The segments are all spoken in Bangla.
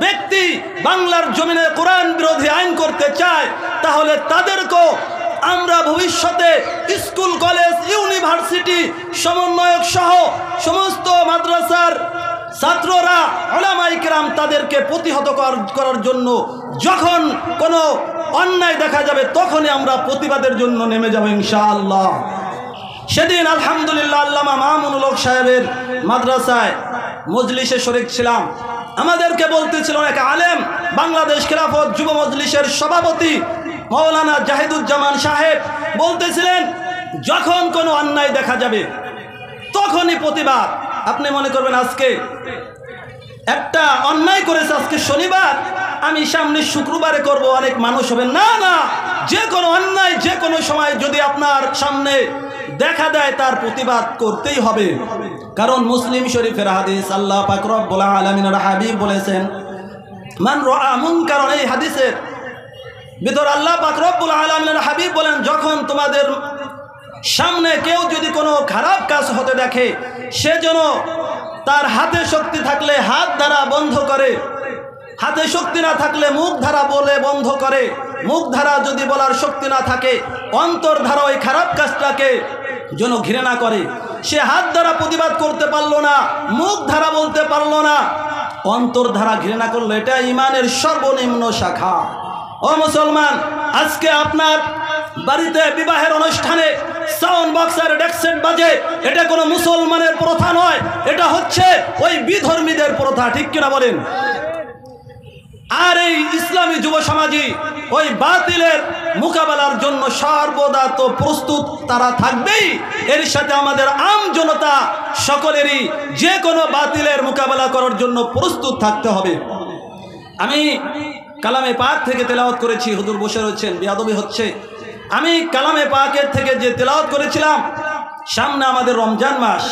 ব্যক্তি বাংলার জমিনে কোরআন বিরোধী আইন করতে চায়, তাহলে তাদেরকেও আমরা ভবিষ্যতে স্কুল, কলেজ, ইউনিভার্সিটি সমন্বয়ক সহ সমস্ত মাদ্রাসার ছাত্ররা, উলামায়ে কেরাম তাদেরকে প্রতিহত করার জন্য যখন কোনো অন্যায় দেখা যাবে তখনই আমরা প্রতিবাদের জন্য নেমে যাব ইনশাআল্লাহ। সেদিন আলহামদুলিল্লাহ আল্লামা মামুনুল হক সাহেবের মাদ্রাসায় মজলিসে শরীক ছিলাম। আমাদেরকে বলতেছিল এক আলেম, বাংলাদেশ খেলাফত যুব মজলিসের সভাপতি মাওলানা জাহিদুজ্জামান সাহেব বলতেছিলেন, যখন কোনো অন্যায় দেখা যাবে তখনই প্রতিবাদ। আপনি মনে করবেন আজকে একটা অন্যায় করেছে, আজকে শনিবার, আমি সামনে শুক্রবারে করব, অনেক মানুষ হবে। না না, যে কোনো অন্যায় যে কোনো সময় যদি আপনার সামনে দেখা দেয় তার প্রতিবাদ করতেই হবে। কারণ মুসলিম শরীফের হাদিস, আল্লাহ পাক রব্বুল আলামিনের হাবিব বলেছেন, মান রাআ মুনকারান, এই হাদিসের ভিতর আল্লাহ পাক রব্বুল আলামিনের হাবিব বলেন, যখন তোমাদের সামনে কেউ যদি কোনো খারাপ কাজ হতে দেখে, সে যেন তার হাতে শক্তি থাকলে হাত দ্বারা বন্ধ করে, হাতে শক্তি না থাকলে মুখ ধারা বলে বন্ধ করে, মুখ ধারা যদি বলার শক্তি না থাকে অন্তর ধারা ওই খারাপ কাজটাকে যেন ঘৃণা করে। সে হাত দ্বারা প্রতিবাদ করতে পারলো না, মুখ ধারা বলতে পারলো না, অন্তর ধারা ঘৃণা করলো। এটা ইমানের সর্বনিম্ন শাখা। ও মুসলমান, আজকে আপনার বাড়িতে বিবাহের অনুষ্ঠানে সাউন্ড বক্সের ডেকসেট বাজে, এটা কোনো মুসলমানের প্রথা নয়, এটা হচ্ছে ওই বিধর্মীদের প্রথা। ঠিক কিনা বলেন? আর এই ইসলামী যুব সমাজই ওই বাতিলের মোকাবেলার জন্য সর্বদা তো প্রস্তুত তারা থাকবেই, এর সাথে আমাদের আম জনতা সকলেরই যে কোনো বাতিলের মোকাবেলা করার জন্য প্রস্তুত থাকতে হবে। আমি কালামে পাক থেকে তেলাওয়াত করেছি, হুজুর বসে রয়েছেন, বেয়াদবি হচ্ছে। আমি কালামে পাকের থেকে যে তেলাওয়াত করেছিলাম, সামনে আমাদের রমজান মাস,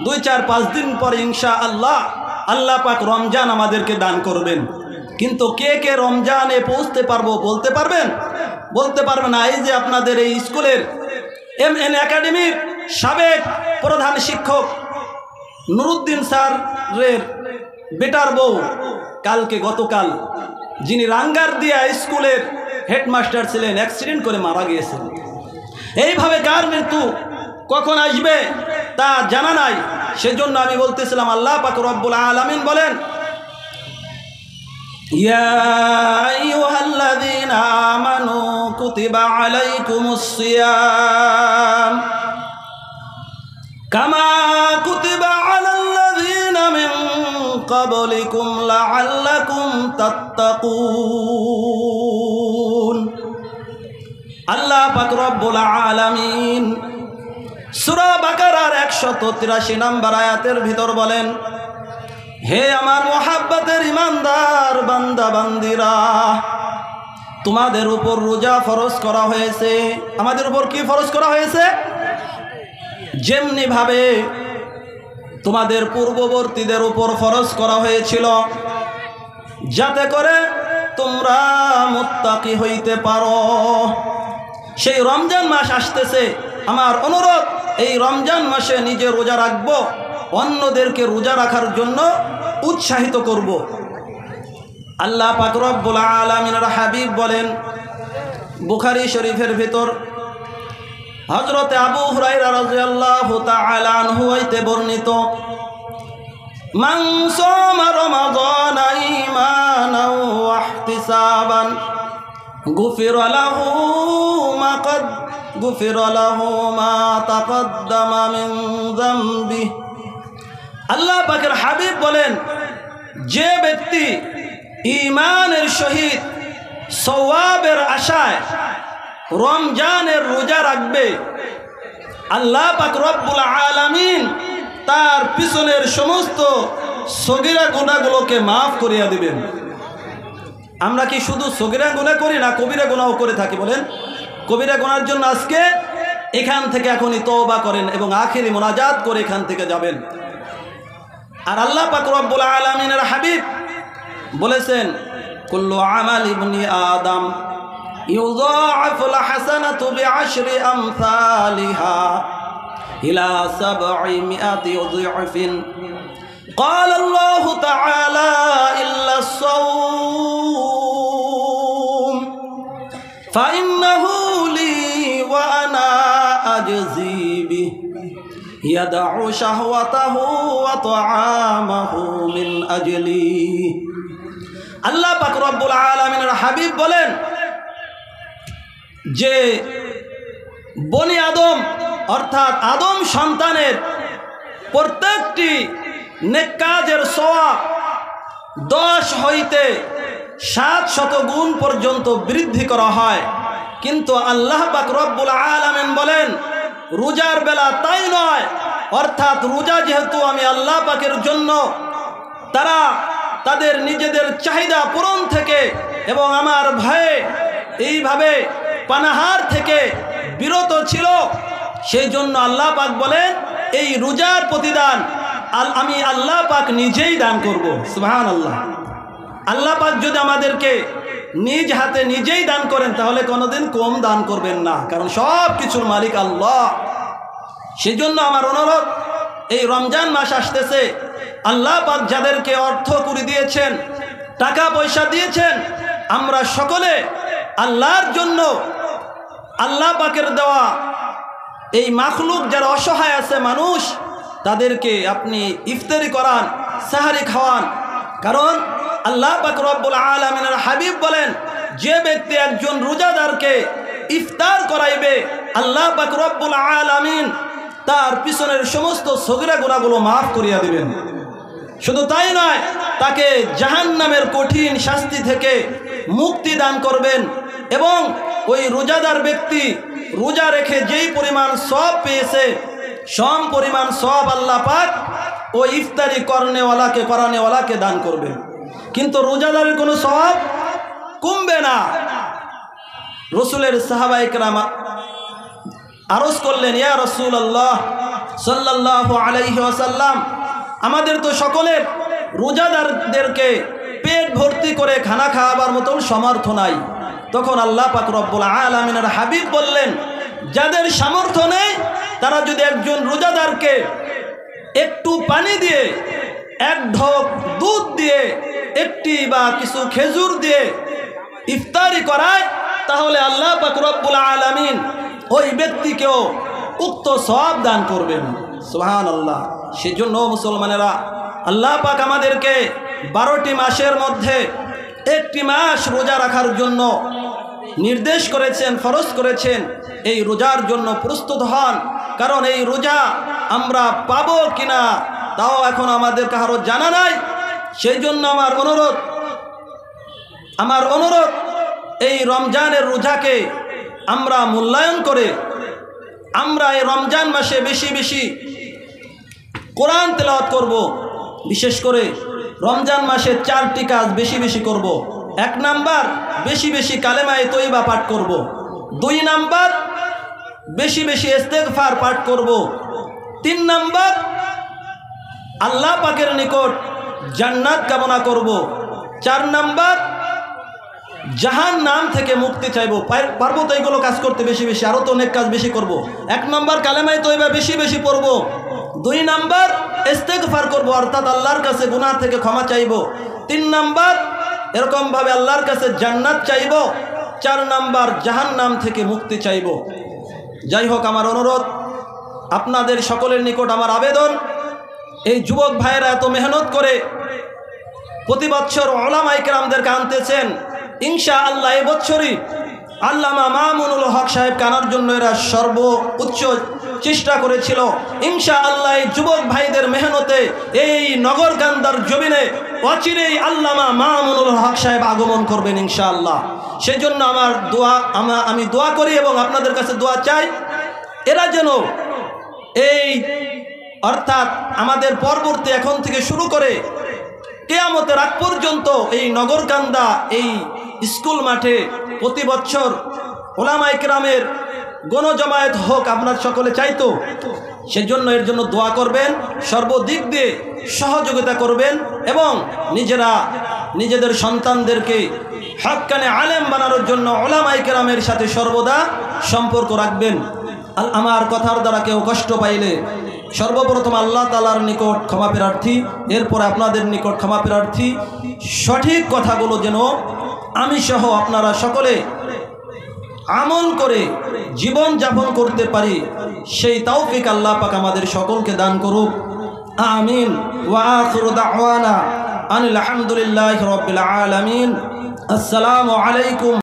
2-4-5 দিন পরে ইনশাআল্লাহ আল্লাহ পাক রমজান আমাদেরকে দান করবেন। কিন্তু কে কে রমজানে পৌঁছতে পারবো বলতে পারবেন? বলতে পারবে না। এই যে আপনাদের এই স্কুলের MN একাডেমির সাবেক প্রধান শিক্ষক নুরুদ্দিন স্যারের বেটার বউ গতকাল যিনি রাঙ্গারদিয়া স্কুলের হেডমাস্টার ছিলেন, অ্যাক্সিডেন্ট করে মারা গিয়েছেন। এইভাবে কার মৃত্যু কখন আসবে তা জানা নাই। সেজন্য আমি বলতেছিলাম, আল্লাহ পাক রব্বুল আলামিন বলেন, ইয়া আইয়ুহাল্লাযীনা আমানু কুতিবা আলাইকুমুস সিয়াম কামা কুতিবা আলাল্লাযীনা মিন ক্বাবলিকুম লাআল্লাকুম তাত্তাকুন। আল্লাহ পাক রব্বুল আলামিন সূরা বাকারার 183 নম্বর আয়াতের ভিতর বলেন, হে আমার মোহাব্বতের ইমানদার বান্দা বান্দিরা, তোমাদের উপর রোজা ফরজ করা হয়েছে। আমাদের উপর কি ফরজ করা হয়েছে? যেমনি ভাবে তোমাদের পূর্ববর্তীদের উপর ফরজ করা হয়েছিল, যাতে করে তোমরা মুত্তাকি হইতে পারো। সেই রমজান মাস আসতেছে, আমার অনুরোধ, এই রমজান মাসে নিজে রোজা রাখবো, অন্যদেরকে রোজা রাখার জন্য উৎসাহিত করব। আল্লাহ পাক রব্বুল আলামিনের হাবিব বলেন, বুখারী শরীফের ভিতর হযরতে আবু হুরায়রা রাদিয়াল্লাহু তাআলা আনহু হইতে বর্ণিত, মান সামা রমাদানা ঈমানান ওয়া ইহতিসাবান গুফিরা লাহু মা তাকদ্দামা মিন যামবিহি। আল্লাহ পাকের হাবিব বলেন, যে ব্যক্তি ঈমানের সহিত সওয়াবের আশায় রমজানের রোজা রাখবে, আল্লাহ পাক রব্বুল আলামিন তার পিছনের সমস্ত সগীরা গুনাহগুলোকে মাফ করিয়া দিবেন। আমরা কি শুধু সগীরা গুনাহ করি না, কবিরা গুনাহও করে থাকি? বলেন, কবিরা গুনাহের জন্য আজকে এখান থেকে এখনই তওবা করেন এবং আখিরি মুনাজাত করে এখান থেকে যাবেন। আর আল্লাহ পাক রব্বুল আলামিনের হাবিব বলেছেন, কুল্লু আমাল ইবনি আদম ইউযাআফুল হাসানাতু বিআশরি আমসালিহা ইলা 700 يضعف قال الله تعالى إلا الصوم ফাইন্নাহু লি ওয়া আনা আজজি বিহি ইয়াদউ শাহওয়াতাহু ওয়া তাআমাহু মিন আজলি। আল্লাহ পাক রব্বুল আলামিনের হাবিব বলেন যে বনি আদম অর্থাৎ আদম সন্তানের প্রত্যেকটি নেক কাজের সওয়াব 10 হইতে 700 গুণ পর্যন্ত বৃদ্ধি করা হয়। কিন্তু আল্লাহ পাক রব্বুল আলামিন বলেন রোজার বেলা তাই নয়, অর্থাৎ রোজা যেহেতু আমি আল্লাহ পাকের জন্য তারা তাদের নিজেদের চাহিদা পূরণ থেকে এবং আমার ভয়ে এইভাবে পানাহার থেকে বিরত ছিল, সেই জন্য আল্লাহ পাক বলেন এই রোজার প্রতিদান আমি আল্লাহ পাক নিজেই দান করব। সুবহানাল্লাহ। আল্লাহ পাক যদি আমাদেরকে নিজ হাতে নিজেই দান করেন তাহলে কোনোদিন কম দান করবেন না, কারণ সব কিছুর মালিক আল্লাহ। সেই জন্য আমার অনুরোধ, এই রমজান মাস আসতেছে, আল্লাহ পাক যাদেরকে অর্থ কুড়ি দিয়েছেন, টাকা পয়সা দিয়েছেন, আমরা সকলে আল্লাহর জন্য আল্লাহ পাকের দেওয়া এই মাখলুক যারা অসহায় আছে মানুষ, তাদেরকে আপনি ইফতারি করান, সাহারি খাওয়ান। কারণ আল্লাহ পাক রব্বুল আলামিনের হাবিব বলেন যে ব্যক্তি একজন রোজাদারকে ইফতার করাইবে আল্লাহ পাক রব্বুল আলামিন তার পিছনের সমস্ত সগীরা গুনাহগুলো মাফ করিয়া দিবেন। শুধু তাই নয়, তাকে জাহান্নামের কঠিন শাস্তি থেকে মুক্তি দান করবেন এবং ওই রোজাদার ব্যক্তি রোজা রেখে যেই পরিমাণ সওয়াব পেয়েছে সম পরিমাণ সওয়াব আল্লাহ পাক ওই ইফতারি করানেওয়ালাকে দান করবেন। কিন্তু রোজাদারের কোনো সওয়াব কমবে না। রাসূলের সাহাবায়ে কেরাম আরজ করলেন, ইয়া রাসূলুল্লাহ সাল্লাল্লাহু আলাইহি ওয়াসাল্লাম, আমাদের তো সকলের রোজাদারদেরকে পেট ভর্তি করে খানা খাওয়াবার মতন সামর্থ্য নাই। তখন আল্লাহ পাক রব্বুল আলামিনের হাবিব বললেন, যাদের সামর্থ্য নেই তারা যদি একজন রোজাদারকে একটু পানি দিয়ে, এক ঢোক দুধ দিয়ে, একটি বা কিছু খেজুর দিয়ে ইফতারি করায়, তাহলে আল্লাহ পাক রব্বুল আলামিন ওই ব্যক্তিকেও উক্ত সওয়াব দান করবেন। সুবহানাল্লাহ। সেজন্য মুসলমানেরা, আল্লাহ পাক আমাদেরকে 12টি মাসের মধ্যে একটি মাস রোজা রাখার জন্য নির্দেশ করেছেন, ফরজ করেছেন। এই রোজার জন্য প্রস্তুত হন, কারণ এই রোজা আমরা পাবো কিনা তাও এখন আমাদের কারো জানা নাই। সেই জন্য আমার অনুরোধ এই রমজানের রোজাকে আমরা মূল্যায়ন করে আমরা এই রমজান মাসে বেশি বেশি কোরআন তেলাওয়াত করব। বিশেষ করে রমজান মাসে 4টি কাজ বেশি বেশি করব। 1 নাম্বার, বেশি বেশি কালেমায়ে তয়্যিবা পাঠ করব। 2 নাম্বার, বেশি বেশি ইস্তেগফার পাঠ করব। 3 নাম্বার, আল্লাহ পাকের নিকট জান্নাত কামনা করব। 4 নাম্বার, জাহান্নাম থেকে মুক্তি চাইবো। পারবো তো এইগুলো কাজ করতে বেশি বেশি, আরও তো অনেক কাজ বেশি করব। 1 নাম্বার কালেমায়ে তয়্যিবা বেশি বেশি পড়ব। 2 নাম্বার ইস্তেগফার করব, অর্থাৎ আল্লাহর কাছে গুনাহ থেকে ক্ষমা চাইব। 3 নাম্বার এরকমভাবে আল্লাহর কাছে জান্নাত চাইব। 4 নাম্বার জাহান্নাম থেকে মুক্তি চাইব। যাই হোক, আমার অনুরোধ, আপনাদের সকলের নিকট আমার আবেদন, এই যুবক ভাইয়েরা এত মেহনত করে প্রতি বছর উলামায়ে কেরামদেরকে আনতেছেন, ইনশাআল্লাহ এই বছরই আল্লামা মামুনুল হক সাহেবকে আনার জন্য এরা সর্বোচ্চ চেষ্টা করেছিল। ইনশাআল্লাহ এই যুবক ভাইদের মেহনতে এই নগরকান্দার জমিনে অচিরেই আল্লামা মামুনুল হক সাহেব আগমন করবেন ইনশাআল্লাহ। সেজন্য আমি দোয়া করি এবং আপনাদের কাছে দোয়া চাই, এরা যেন এই অর্থাৎ আমাদের পরবর্তী এখন থেকে শুরু করে কিয়ামতের আগ পর্যন্ত এই নগরকান্দা এই স্কুল মাঠে প্রতি বছর উলামায়ে কেরামের গণজমায়েত হোক, আপনার সকলে চাইতো। সেজন্য এর জন্য দোয়া করবেন, সর্বদিক দিয়ে সহযোগিতা করবেন এবং নিজেদের সন্তানদেরকে হক্কানে আলেম বানানোর জন্য উলামায়ে কেরামের সাথে সর্বদা সম্পর্ক রাখবেন। আমার কথার দ্বারা কেউ কষ্ট পাইলে সর্বপ্রথম আল্লাহ তাআলার নিকট ক্ষমা প্রার্থী, এরপরে আপনাদের নিকট ক্ষমা প্রার্থী। সঠিক কথাগুলো যেন আমি সহ আপনারা সকলে আমল করে জীবন যাপন করতে পারি, সেই তৌফিক আল্লাহ পাক আমাদের সকলকে দান করুক। আমিন। ওয়া আখিরু দাওয়ানা আনিল হামদুলিল্লাহি রাব্বিল আলামিন। আসসালামু আলাইকুম।